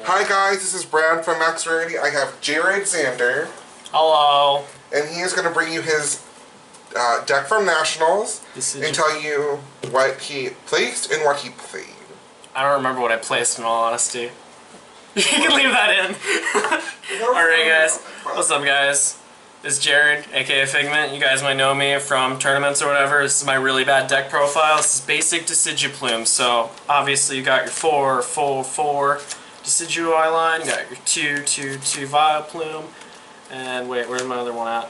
Hi guys, this is Brad from Max Rarity. I have Jared Zander. Hello. And he is going to bring you his deck from Nationals and tell you what he placed and what he played. I don't remember what I placed in all honesty. You can leave that in. Alright guys, what's up guys? This is Jared, aka Figment. You guys might know me from tournaments or whatever. This is my really bad deck profile. This is basic Decidueye. So obviously you got your 4 Decidueye line, you got your 2 Vileplume, and wait, where's my other one at?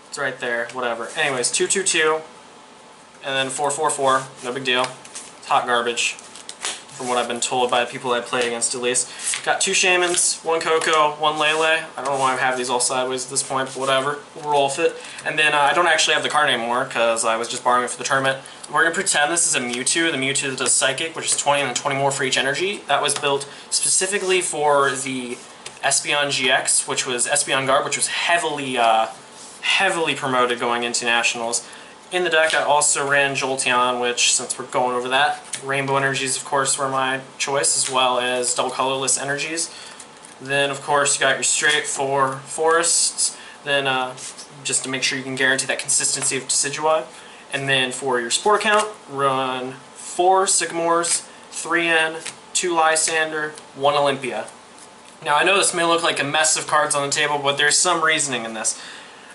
It's right there, whatever. Anyways, 2, and then 4, no big deal. It's hot garbage, from what I've been told by the people I play against at least. Got 2 Shamans, 1 Coco, 1 Lele. I don't know why I have these all sideways at this point, but whatever. We'll roll with it. And then I don't actually have the card anymore because I was just borrowing it for the tournament. We're going to pretend this is a Mewtwo, the Mewtwo that does Psychic, which is 20 and then 20 more for each energy. That was built specifically for the Espeon GX, which was Espeon Garb, which was heavily promoted going into Nationals. In the deck, I also ran Jolteon, which, since we're going over that, Rainbow Energies, of course, were my choice, as well as Double Colorless Energies. Then, of course, you got your straight 4 Forests, then just to make sure you can guarantee that consistency of Decidueye. And then for your Spore count, run 4 Sycamores, 3 N, 2 Lysander, 1 Olympia. Now, I know this may look like a mess of cards on the table, but there's some reasoning in this.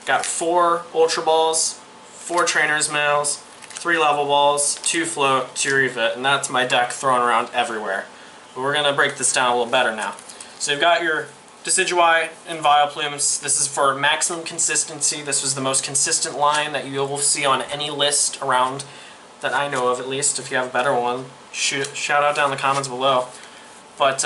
Got 4 Ultra Balls, 4 Trainer's Mails, 3 Level Balls, 2 Float, 2 Revet, and that's my deck thrown around everywhere. But we're going to break this down a little better now. So you've got your Decidueye and Vileplumes. This is for maximum consistency. This was the most consistent line that you will see on any list around that I know of, at least. If you have a better one, shout out down in the comments below. But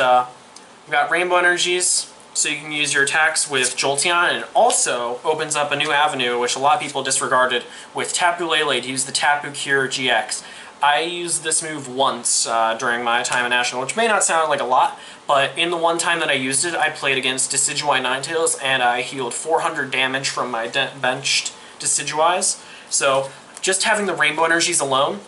we've got Rainbow Energies, so you can use your attacks with Jolteon, and it also opens up a new avenue, which a lot of people disregarded, with Tapu Lele to use the Tapu Cure GX. I used this move once during my time at National, which may not sound like a lot, but in the one time that I used it, I played against Decidueye Ninetales, and I healed 400 damage from my benched Decidueyes. So just having the Rainbow Energies alone,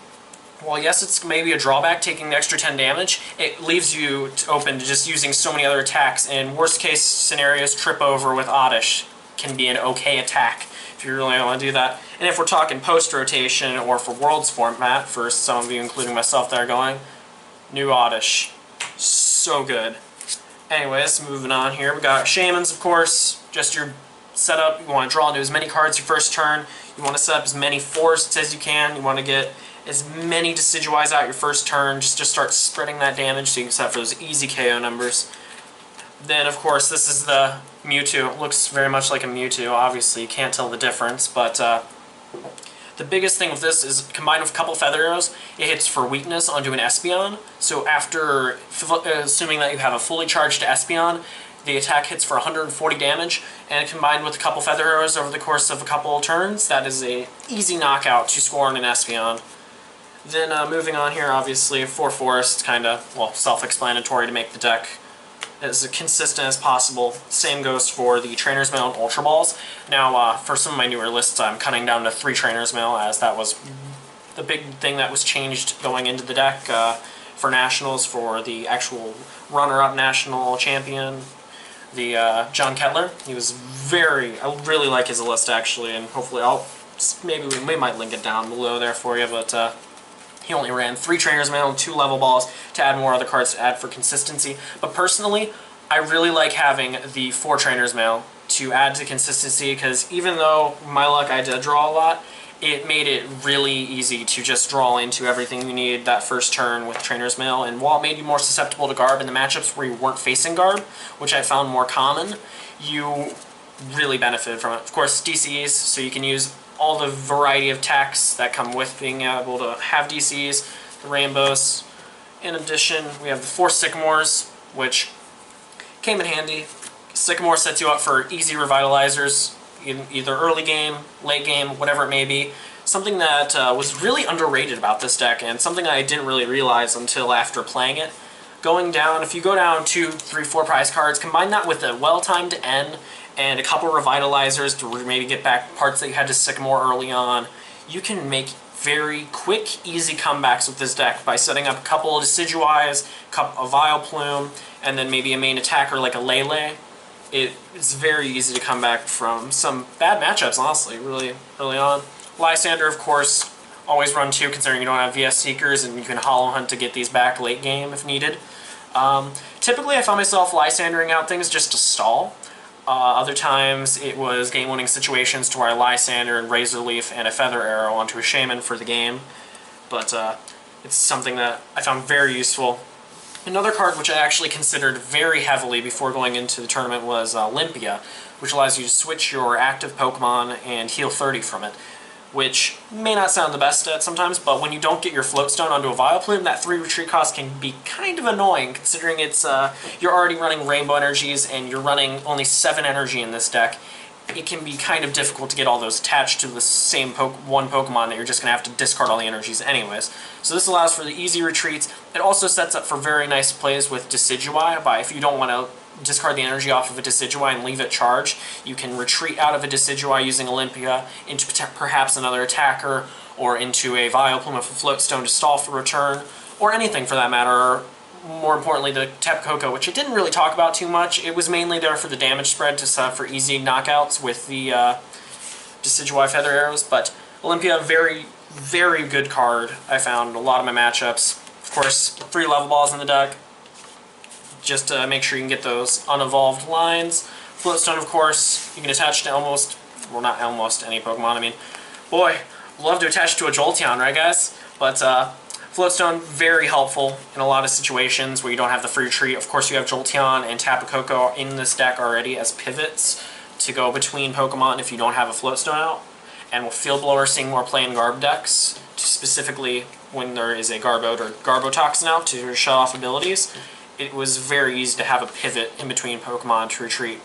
well, yes, it's maybe a drawback taking the extra 10 damage. It leaves you open to just using so many other attacks, and worst case scenarios, Trip Over with Oddish can be an okay attack if you really want to do that. And if we're talking post-rotation or for Worlds format, for some of you, including myself, that are going, new Oddish. So good. Anyways, moving on here, we got Shamans, of course, just your setup. You want to draw into as many cards your first turn. You want to set up as many forests as you can. You want to get as many Decidueyes out your first turn, just to start spreading that damage so you can set up for those easy KO numbers. Then, of course, this is the Mewtwo. It looks very much like a Mewtwo. Obviously, you can't tell the difference, but the biggest thing with this is, combined with a couple Feather Arrows, it hits for weakness onto an Espeon. So after, assuming that you have a fully charged Espeon, the attack hits for 140 damage, and combined with a couple Feather Arrows over the course of a couple turns, that is an easy knockout to score on an Espeon. Then moving on here, obviously, 4 Forests, kind of, well, self-explanatory to make the deck as consistent as possible. Same goes for the Trainer's Mail and Ultra Balls. Now, for some of my newer lists, I'm cutting down to 3 Trainer's Mail, as that was the big thing that was changed going into the deck for Nationals, for the actual runner-up National Champion, the John Kettler. He was I really like his list, actually, and hopefully maybe we might link it down below there for you, but he only ran 3 Trainer's Mail and 2 Level Balls to add more other cards to add for consistency. But personally, I really like having the 4 Trainer's Mail to add to consistency, because even though, my luck, I did draw a lot, it made it really easy to just draw into everything you need that first turn with Trainer's Mail. And while it made you more susceptible to Garb in the matchups where you weren't facing Garb, which I found more common, you really benefited from it. Of course, DCs, so you can use all the variety of attacks that come with being able to have DCs, the Rainbows. In addition, we have the 4 Sycamores, which came in handy. Sycamore sets you up for easy revitalizers, either early game, late game, whatever it may be. Something that was really underrated about this deck, and something I didn't really realize until after playing it. Going down, if you go down 2, 3, 4 prize cards, combine that with a well-timed N, and a couple revitalizers to maybe get back parts that you had to Sycamore early on, you can make very quick, easy comebacks with this deck by setting up a couple of Decidueyes, a Vileplume, and then maybe a main attacker like a Lele, it's very easy to come back from some bad matchups, honestly, really early on. Lysander, of course, always run 2 considering you don't have VS Seekers, and you can Hollow Hunt to get these back late game if needed. Typically I found myself Lysandering out things just to stall. Other times it was game-winning situations to where I Lysander and Razor Leaf and a Feather Arrow onto a Shaman for the game. But it's something that I found very useful. Another card which I actually considered very heavily before going into the tournament was Olympia, which allows you to switch your active Pokemon and heal 30 from it, which may not sound the best at sometimes, but when you don't get your Floatstone onto a Vileplume, that 3 retreat cost can be kind of annoying, considering it's you're already running Rainbow Energies and you're running only 7 energy in this deck. It can be kind of difficult to get all those attached to the same one Pokemon that you're just going to have to discard all the energies anyways. So this allows for the easy retreats. It also sets up for very nice plays with Decidueye, by if you don't want to discard the energy off of a Decidueye and leave it charged, you can retreat out of a Decidueye using Olympia into perhaps another attacker, or into a Vileplume with a Floatstone to stall for return, or anything for that matter, or more importantly the Tapu Koko, which I didn't really talk about too much. It was mainly there for the damage spread to set up for easy knockouts with the Decidueye Feather Arrows, but Olympia, very, very good card. I found a lot of my matchups. Of course, 3 level balls in the deck, just to make sure you can get those unevolved lines. Floatstone, of course, you can attach to almost, well, not almost any Pokemon. I mean, boy, love to attach to a Jolteon, right guys? But Floatstone, very helpful in a lot of situations where you don't have the free retreat. Of course, you have Jolteon and Tapu Koko in this deck already as pivots to go between Pokemon if you don't have a Floatstone out. And with Field Blower seeing more play in Garb decks, specifically when there is a Garbode or Garbotoxin out to shut off abilities, it was very easy to have a pivot in between Pokemon to retreat.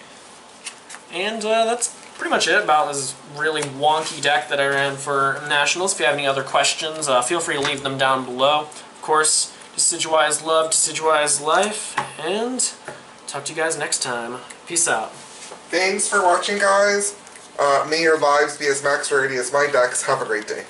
And that's pretty much it about this really wonky deck that I ran for Nationals. If you have any other questions, feel free to leave them down below. Of course, Decidueye is love, Decidueye is life, and talk to you guys next time. Peace out. Thanks for watching, guys. May your lives be as max rarity as my decks. Have a great day.